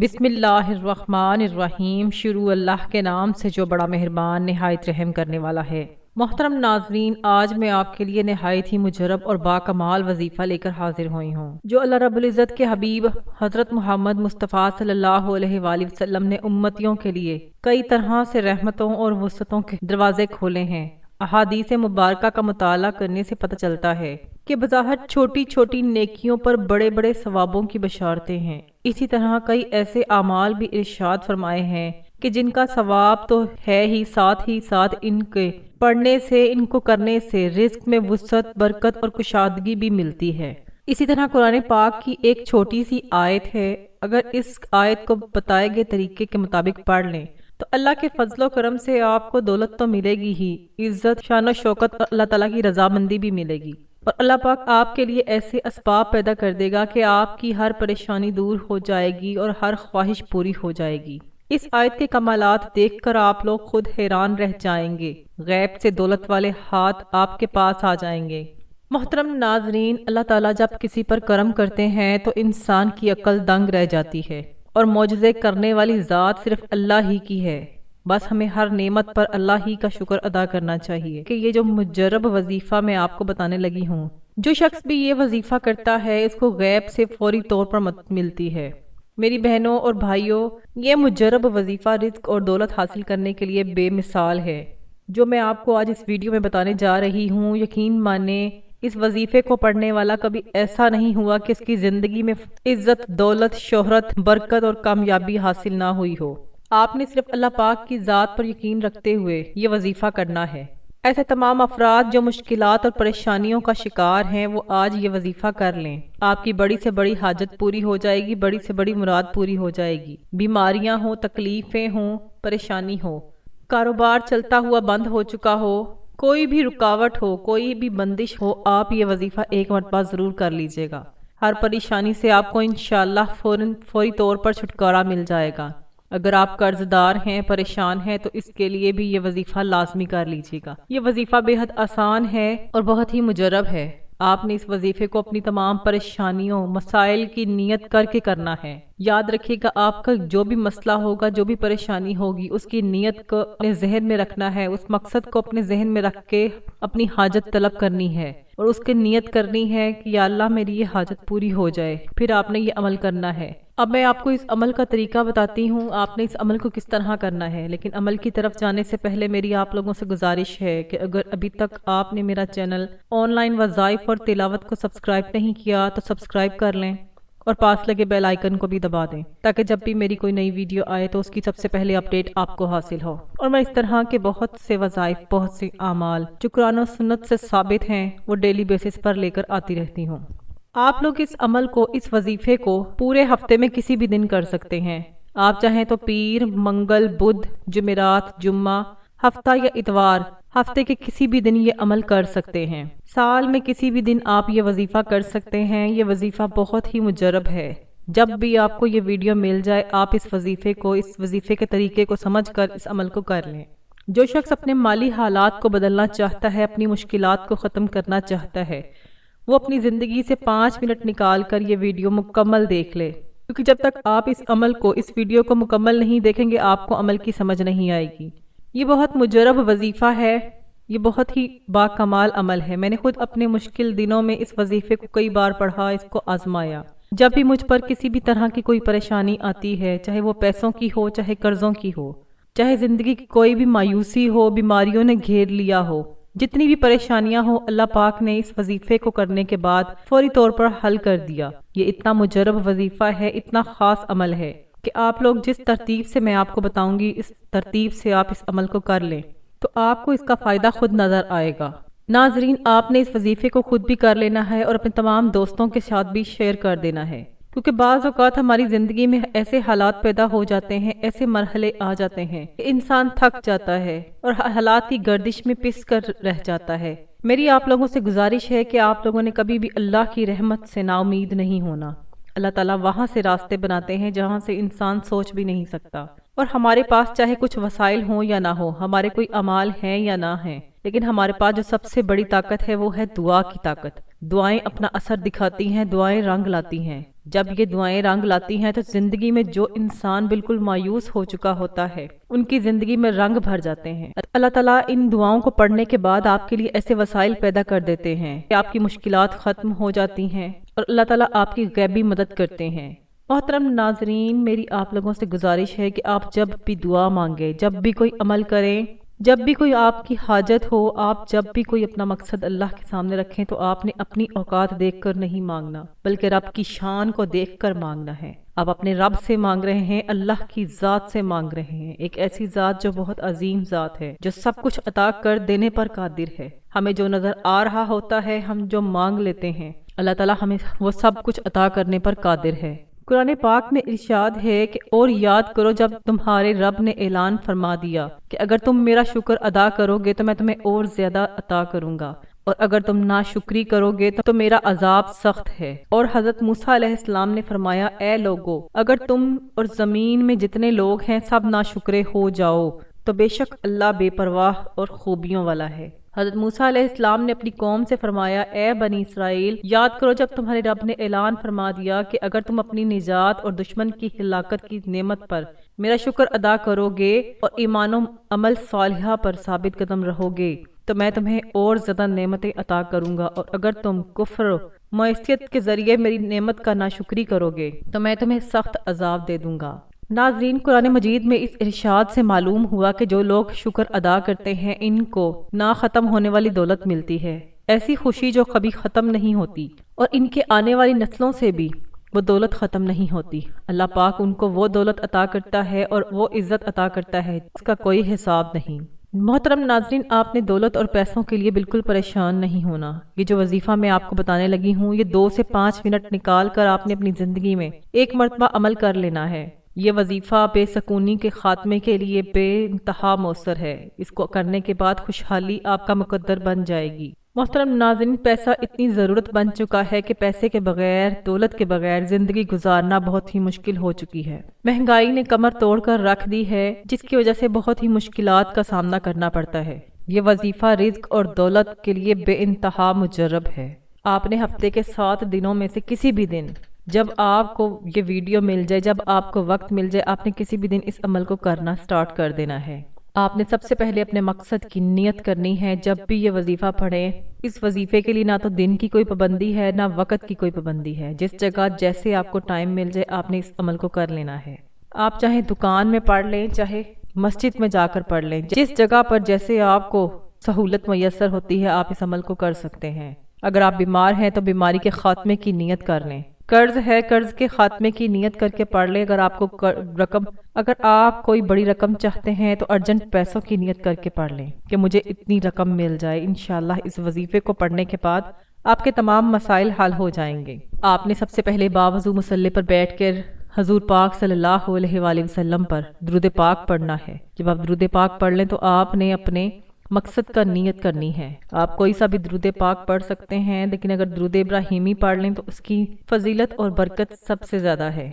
بسم اللہ الرحمن الرحیم۔ شروع اللہ کے نام سے جو بڑا مہربان نہایت رحم کرنے والا ہے۔ محترم ناظرین، آج میں آپ کے لیے نہایت ہی مجرب اور باکمال وظیفہ لے کر حاضر ہوئی ہوں جو اللہ رب العزت کے حبیب حضرت محمد مصطفیٰ صلی اللہ علیہ وآلہ وسلم نے امتیوں کے لیے کئی طرح سے رحمتوں اور وسعتوں کے دروازے کھولے ہیں۔ احادیث مبارکہ کا مطالعہ کرنے سے پتہ چلتا ہے کہ بظاہر چھوٹی چھوٹی نیکیوں پر بڑے بڑے ثوابوں کی بشارتیں ہیں۔ اسی طرح کئی ایسے اعمال بھی ارشاد فرمائے ہیں کہ جن کا ثواب تو ہے ہی ساتھ ان کے پڑھنے سے، ان کو کرنے سے رزق میں وسعت، برکت اور کشادگی بھی ملتی ہے۔ اسی طرح قرآن پاک کی ایک چھوٹی سی آیت ہے، اگر اس آیت کو بتائے گئے طریقے کے مطابق پڑھ لیں تو اللہ کے فضل و کرم سے آپ کو دولت تو ملے گی ہی، عزت، شان و شوکت اور اللہ تعالیٰ کی رضامندی بھی ملے گی، اور اللہ پاک آپ کے لیے ایسے اسباب پیدا کر دے گا کہ آپ کی ہر پریشانی دور ہو جائے گی اور ہر خواہش پوری ہو جائے گی۔ اس آیت کے کمالات دیکھ کر آپ لوگ خود حیران رہ جائیں گے، غیب سے دولت والے ہاتھ آپ کے پاس آ جائیں گے۔ محترم ناظرین، اللہ تعالیٰ جب کسی پر کرم کرتے ہیں تو انسان کی عقل دنگ رہ جاتی ہے، اور معجزے کرنے والی ذات صرف اللہ ہی کی ہے۔ بس ہمیں ہر نعمت پر اللہ ہی کا شکر ادا کرنا چاہیے کہ یہ جو مجرب وظیفہ میں آپ کو بتانے لگی ہوں، جو شخص بھی یہ وظیفہ کرتا ہے اس کو غیب سے فوری طور پر مدد ملتی ہے۔ میری بہنوں اور بھائیوں، یہ مجرب وظیفہ رزق اور دولت حاصل کرنے کے لیے بے مثال ہے جو میں آپ کو آج اس ویڈیو میں بتانے جا رہی ہوں۔ یقین مانیں، اس وظیفے کو پڑھنے والا کبھی ایسا نہیں ہوا کہ اس کی زندگی میں عزت، دولت، شہرت، برکت اور کامیابی حاصل نہ ہوئی ہو۔ آپ نے صرف اللہ پاک کی ذات پر یقین رکھتے ہوئے یہ وظیفہ کرنا ہے۔ ایسے تمام افراد جو مشکلات اور پریشانیوں کا شکار ہیں وہ آج یہ وظیفہ کر لیں، آپ کی بڑی سے بڑی حاجت پوری ہو جائے گی، بڑی سے بڑی مراد پوری ہو جائے گی۔ بیماریاں ہوں، تکلیفیں ہوں، پریشانی ہو، کاروبار چلتا ہوا بند ہو چکا ہو، کوئی بھی رکاوٹ ہو، کوئی بھی بندش ہو، آپ یہ وظیفہ ایک مرتبہ ضرور کر لیجئے گا۔ ہر پریشانی سے آپ کو انشاءاللہ فوری طور پر چھٹکارا مل جائے گا۔ اگر آپ قرض دار ہیں، پریشان ہیں، تو اس کے لیے بھی یہ وظیفہ لازمی کر لیجئے گا۔ یہ وظیفہ بے حد آسان ہے اور بہت ہی مجرب ہے۔ آپ نے اس وظیفے کو اپنی تمام پریشانیوں، مسائل کی نیت کر کے کرنا ہے۔ یاد رکھیے گا، آپ کا جو بھی مسئلہ ہوگا، جو بھی پریشانی ہوگی، اس کی نیت کو اپنے ذہن میں رکھنا ہے، اس مقصد کو اپنے ذہن میں رکھ کے اپنی حاجت طلب کرنی ہے، اور اس کی نیت کرنی ہے کہ یا اللہ میری یہ حاجت پوری ہو جائے۔ پھر آپ نے یہ عمل کرنا ہے۔ اب میں آپ کو اس عمل کا طریقہ بتاتی ہوں، آپ نے اس عمل کو کس طرح کرنا ہے، لیکن عمل کی طرف جانے سے پہلے میری آپ لوگوں سے گزارش ہے کہ اگر ابھی تک آپ نے میرا چینل آن لائن وظائف اور تلاوت کو سبسکرائب نہیں کیا تو سبسکرائب کر لیں، اور پاس لگے بیل آئیکن کو بھی دبا دیں تاکہ جب بھی میری کوئی نئی ویڈیو آئے تو اس کی سب سے پہلے اپڈیٹ آپ کو حاصل ہو۔ اور میں اس طرح کے بہت سے وظائف، بہت سے اعمال جو قرآن و سنت سے ثابت ہیں وہ ڈیلی بیسس پر لے کر آتی رہتی ہوں۔ آپ لوگ اس عمل کو، اس وظیفے کو پورے ہفتے میں کسی بھی دن کر سکتے ہیں۔ آپ چاہیں تو پیر، منگل، بدھ، جمعرات، جمعہ، ہفتہ یا اتوار، ہفتے کے کسی بھی دن یہ عمل کر سکتے ہیں۔ سال میں کسی بھی دن آپ یہ وظیفہ کر سکتے ہیں۔ یہ وظیفہ بہت ہی مجرب ہے۔ جب بھی آپ کو یہ ویڈیو مل جائے، آپ اس وظیفے کے طریقے کو سمجھ کر اس عمل کو کر لیں۔ جو شخص اپنے مالی حالات کو بدلنا چاہتا ہے، اپنی مشکلات کو ختم کرنا چاہتا ہے، وہ اپنی زندگی سے 5 منٹ نکال کر یہ ویڈیو مکمل دیکھ لے، کیونکہ جب تک آپ اس عمل کو، اس ویڈیو کو مکمل نہیں دیکھیں گے، آپ کو عمل کی سمجھ نہیں آئے گی۔ یہ بہت مجرب وظیفہ ہے، یہ بہت ہی باکمال عمل ہے۔ میں نے خود اپنے مشکل دنوں میں اس وظیفے کو کئی بار پڑھا، اس کو آزمایا۔ جب بھی مجھ پر کسی بھی طرح کی کوئی پریشانی آتی ہے، چاہے وہ پیسوں کی ہو، چاہے قرضوں کی ہو، چاہے زندگی کی کوئی بھی مایوسی ہو، بیماریوں نے گھیر لیا ہو، جتنی بھی پریشانیاں ہوں، اللہ پاک نے اس وظیفے کو کرنے کے بعد فوری طور پر حل کر دیا۔ یہ اتنا مجرب وظیفہ ہے، اتنا خاص عمل ہے کہ آپ لوگ جس ترتیب سے میں آپ کو بتاؤں گی، اس ترتیب سے آپ اس عمل کو کر لیں تو آپ کو اس کا فائدہ خود نظر آئے گا۔ ناظرین، آپ نے اس وظیفے کو خود بھی کر لینا ہے اور اپنے تمام دوستوں کے ساتھ بھی شیئر کر دینا ہے، کیونکہ بعض اوقات ہماری زندگی میں ایسے حالات پیدا ہو جاتے ہیں، ایسے مرحلے آ جاتے ہیں کہ انسان تھک جاتا ہے اور حالات کی گردش میں پس کر رہ جاتا ہے۔ میری آپ لوگوں سے گزارش ہے کہ آپ لوگوں نے کبھی بھی اللہ کی رحمت سے نا امید نہیں ہونا۔ اللہ تعالیٰ وہاں سے راستے بناتے ہیں جہاں سے انسان سوچ بھی نہیں سکتا، اور ہمارے پاس چاہے کچھ وسائل ہوں یا نہ ہو، ہمارے کوئی اعمال ہیں یا نہ ہیں، لیکن ہمارے پاس جو سب سے بڑی طاقت ہے وہ ہے دعا کی طاقت۔ دعائیں اپنا اثر دکھاتی ہیں، دعائیں رنگ لاتی ہیں۔ جب یہ دعائیں رنگ لاتی ہیں تو زندگی میں جو انسان بالکل مایوس ہو چکا ہوتا ہے ان کی زندگی میں رنگ بھر جاتے ہیں۔ اللہ تعالیٰ ان دعاؤں کو پڑھنے کے بعد آپ کے لیے ایسے وسائل پیدا کر دیتے ہیں کہ آپ کی مشکلات ختم ہو جاتی ہیں اور اللہ تعالیٰ آپ کی غیبی مدد کرتے ہیں۔ محترم ناظرین، میری آپ لوگوں سے گزارش ہے کہ آپ جب بھی دعا مانگیں، جب بھی کوئی عمل کریں، جب بھی کوئی آپ کی حاجت ہو، آپ جب بھی کوئی اپنا مقصد اللہ کے سامنے رکھیں تو آپ نے اپنی اوقات دیکھ کر نہیں مانگنا بلکہ رب کی شان کو دیکھ کر مانگنا ہے۔ آپ اپنے رب سے مانگ رہے ہیں، اللہ کی ذات سے مانگ رہے ہیں، ایک ایسی ذات جو بہت عظیم ذات ہے، جو سب کچھ عطا کر دینے پر قادر ہے۔ ہمیں جو نظر آ رہا ہوتا ہے، ہم جو مانگ لیتے ہیں، اللہ تعالیٰ ہمیں وہ سب کچھ عطا کرنے پر قادر ہے۔ قرآن پاک میں ارشاد ہے کہ اور یاد کرو جب تمہارے رب نے اعلان فرما دیا کہ اگر تم میرا شکر ادا کرو گے تو میں تمہیں اور زیادہ عطا کروں گا، اور اگر تم ناشکری کرو گے تو میرا عذاب سخت ہے۔ اور حضرت موسیٰ علیہ السلام نے فرمایا، اے لوگو، اگر تم اور زمین میں جتنے لوگ ہیں سب ناشکرے ہو جاؤ تو بے شک اللہ بے پرواہ اور خوبیوں والا ہے۔ حضرت موسیٰ علیہ السلام نے اپنی قوم سے فرمایا، اے بنی اسرائیل، یاد کرو جب تمہارے رب نے اعلان فرما دیا کہ اگر تم اپنی نجات اور دشمن کی ہلاکت کی نعمت پر میرا شکر ادا کرو گے اور ایمان و عمل صالحہ پر ثابت قدم رہو گے تو میں تمہیں اور زیادہ نعمتیں عطا کروں گا، اور اگر تم کفر و معصیت کے ذریعے میری نعمت کا ناشکری کرو گے تو میں تمہیں سخت عذاب دے دوں گا۔ ناظرین، قرآن مجید میں اس ارشاد سے معلوم ہوا کہ جو لوگ شکر ادا کرتے ہیں ان کو نہ ختم ہونے والی دولت ملتی ہے، ایسی خوشی جو کبھی ختم نہیں ہوتی، اور ان کے آنے والی نسلوں سے بھی وہ دولت ختم نہیں ہوتی۔ اللہ پاک ان کو وہ دولت عطا کرتا ہے اور وہ عزت عطا کرتا ہے جس کا کوئی حساب نہیں۔ محترم ناظرین، آپ نے دولت اور پیسوں کے لیے بالکل پریشان نہیں ہونا۔ یہ جو وظیفہ میں آپ کو بتانے لگی ہوں، یہ 2 سے 5 منٹ نکال کر آپ نے اپنی زندگی میں ایک مرتبہ عمل کر لینا ہے۔ یہ وظیفہ بے سکونی کے خاتمے کے لیے بے انتہا مؤثر ہے۔ اس کو کرنے کے بعد خوشحالی آپ کا مقدر بن جائے گی۔ محترم ناظرین، پیسہ اتنی ضرورت بن چکا ہے کہ پیسے کے بغیر، دولت کے بغیر زندگی گزارنا بہت ہی مشکل ہو چکی ہے۔ مہنگائی نے کمر توڑ کر رکھ دی ہے، جس کی وجہ سے بہت ہی مشکلات کا سامنا کرنا پڑتا ہے۔ یہ وظیفہ رزق اور دولت کے لیے بے انتہا مجرب ہے۔ آپ نے ہفتے کے 7 دنوں میں سے کسی بھی دن، جب آپ کو یہ ویڈیو مل جائے، جب آپ کو وقت مل جائے، آپ نے کسی بھی دن اس عمل کو کرنا سٹارٹ کر دینا ہے۔ آپ نے سب سے پہلے اپنے مقصد کی نیت کرنی ہے۔ جب بھی یہ وظیفہ پڑھیں، اس وظیفے کے لیے نہ تو دن کی کوئی پابندی ہے، نہ وقت کی کوئی پابندی ہے۔ جس جگہ جیسے آپ کو ٹائم مل جائے، آپ نے اس عمل کو کر لینا ہے۔ آپ چاہے دکان میں پڑھ لیں، چاہے مسجد میں جا کر پڑھ لیں، جس جگہ پر جیسے آپ کو سہولت میسر ہوتی ہے آپ اس عمل کو کر سکتے ہیں۔ اگر آپ بیمار ہیں تو بیماری کے خاتمے کی نیت کر لیں۔ قرض ہے، قرض کے خاتمے کی نیت کر کے پڑھ لیں۔ اگر آپ کوئی بڑی رقم چاہتے ہیں تو ارجنٹ پیسوں کی نیت کر کے پڑھ لیں کہ مجھے اتنی رقم مل جائے۔ انشاءاللہ اس وظیفے کو پڑھنے کے بعد آپ کے تمام مسائل حل ہو جائیں گے۔ آپ نے سب سے پہلے باوضو مصلی پر بیٹھ کر حضور پاک صلی اللہ علیہ وآلہ وسلم پر درود پاک پڑھنا ہے۔ جب آپ درود پاک پڑھ لیں تو آپ نے اپنے مقصد کا نیت کرنی ہے۔ آپ کوئی سا بھی درود پاک پڑھ سکتے ہیں، لیکن اگر درود ابراہیمی پڑھ لیں تو اس کی فضیلت اور برکت سب سے زیادہ ہے۔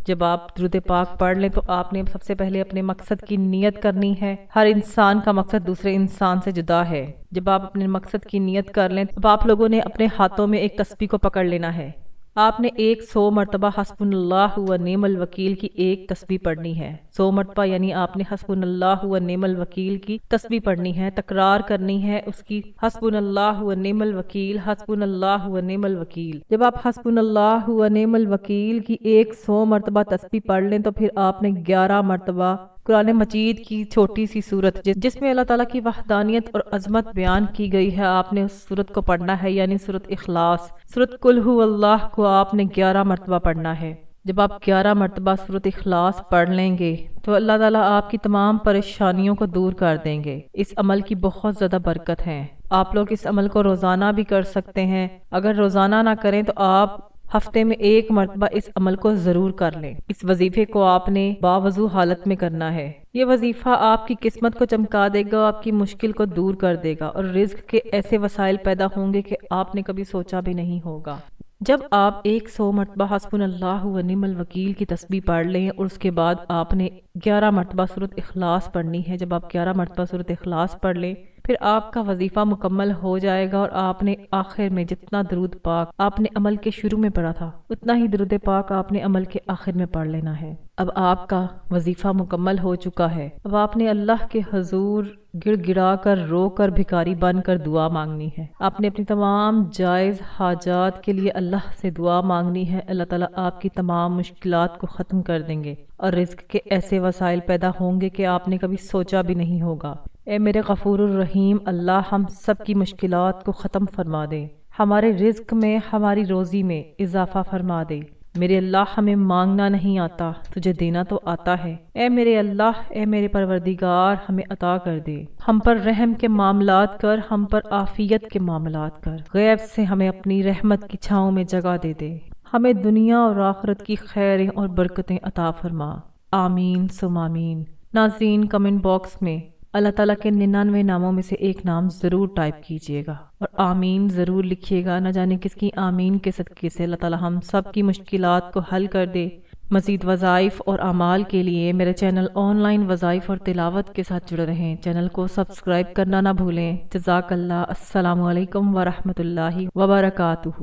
جب آپ درود پاک پڑھ لیں تو آپ نے سب سے پہلے اپنے مقصد کی نیت کرنی ہے۔ ہر انسان کا مقصد دوسرے انسان سے جدا ہے۔ جب آپ اپنے مقصد کی نیت کر لیں تو آپ لوگوں نے اپنے ہاتھوں میں ایک تسبیح کو پکڑ لینا ہے۔ آپ نے 100 مرتبہ حسبنا اللہ و نعم الوکیل کی ایک تسبیح پڑھنی ہے۔ 100 مرتبہ یعنی آپ نے حسبنا اللہ و نعم الوکیل کی تسبیح پڑھنی ہے، تکرار کرنی ہے اس کی، حسبنا اللہ و نعم الوکیل، حسبنا اللہ و نعم الوکیل۔ جب آپ حسبنا اللہ و نعم الوکیل کی 100 مرتبہ تسبیح پڑھ لیں تو پھر آپ نے 11 مرتبہ قرآن مجید کی چھوٹی سی سورت جس میں اللہ تعالیٰ کی وحدانیت اور عظمت بیان کی گئی ہے، آپ نے اس سورت کو پڑھنا ہے، یعنی سورت اخلاص۔ سورت قل ھو اللہ کو آپ نے 11 مرتبہ پڑھنا ہے۔ جب آپ 11 مرتبہ سورت اخلاص پڑھ لیں گے تو اللہ تعالیٰ آپ کی تمام پریشانیوں کو دور کر دیں گے۔ اس عمل کی بہت زیادہ برکت ہے۔ آپ لوگ اس عمل کو روزانہ بھی کر سکتے ہیں۔ اگر روزانہ نہ کریں تو آپ ہفتے میں 1 مرتبہ اس عمل کو ضرور کر لیں۔ اس وظیفے کو آپ نے باوضو حالت میں کرنا ہے۔ یہ وظیفہ آپ کی قسمت کو چمکا دے گا، آپ کی مشکل کو دور کر دے گا، اور رزق کے ایسے وسائل پیدا ہوں گے کہ آپ نے کبھی سوچا بھی نہیں ہوگا۔ جب آپ 100 مرتبہ حسبنا اللہ و نعم الوکیل کی تسبیح پڑھ لیں اور اس کے بعد آپ نے 11 مرتبہ سورت اخلاص پڑھنی ہے۔ جب آپ 11 مرتبہ سورت اخلاص پڑھ لیں پھر آپ کا وظیفہ مکمل ہو جائے گا اور آپ نے آخر میں جتنا درود پاک آپ نے عمل کے شروع میں پڑھا تھا اتنا ہی درود پاک آپ نے عمل کے آخر میں پڑھ لینا ہے۔ اب آپ کا وظیفہ مکمل ہو چکا ہے، اب آپ نے اللہ کے حضور گڑ گڑا کر رو کر بھکاری بن کر دعا مانگنی ہے۔ آپ نے اپنی تمام جائز حاجات کے لیے اللہ سے دعا مانگنی ہے۔ اللہ تعالیٰ آپ کی تمام مشکلات کو ختم کر دیں گے اور رزق کے ایسے وسائل پیدا ہوں گے کہ آپ نے کبھی سوچا بھی نہیں ہوگا۔ اے میرے غفور الرحیم اللہ ہم سب کی مشکلات کو ختم فرما دے، ہمارے رزق میں ہماری روزی میں اضافہ فرما دے۔ میرے اللہ ہمیں مانگنا نہیں آتا، تجھے دینا تو آتا ہے۔ اے میرے اللہ، اے میرے پروردگار ہمیں عطا کر دے، ہم پر رحم کے معاملات کر، ہم پر عافیت کے معاملات کر، غیب سے ہمیں اپنی رحمت کی چھاؤں میں جگہ دے دے، ہمیں دنیا اور آخرت کی خیریں اور برکتیں عطا فرما، آمین ثم آمین۔ ناظرین کمنٹ باکس میں اللہ تعالیٰ کے 99 ناموں میں سے ایک نام ضرور ٹائپ کیجئے گا اور آمین ضرور لکھیے گا۔ نہ جانے کس کی آمین کے صدقے سے اللہ تعالیٰ ہم سب کی مشکلات کو حل کر دے۔ مزید وظائف اور اعمال کے لیے میرے چینل آن لائن وظائف اور تلاوت کے ساتھ جڑے رہیں۔ چینل کو سبسکرائب کرنا نہ بھولیں۔ جزاک اللہ۔ السلام علیکم ورحمۃ اللہ وبرکاتہ۔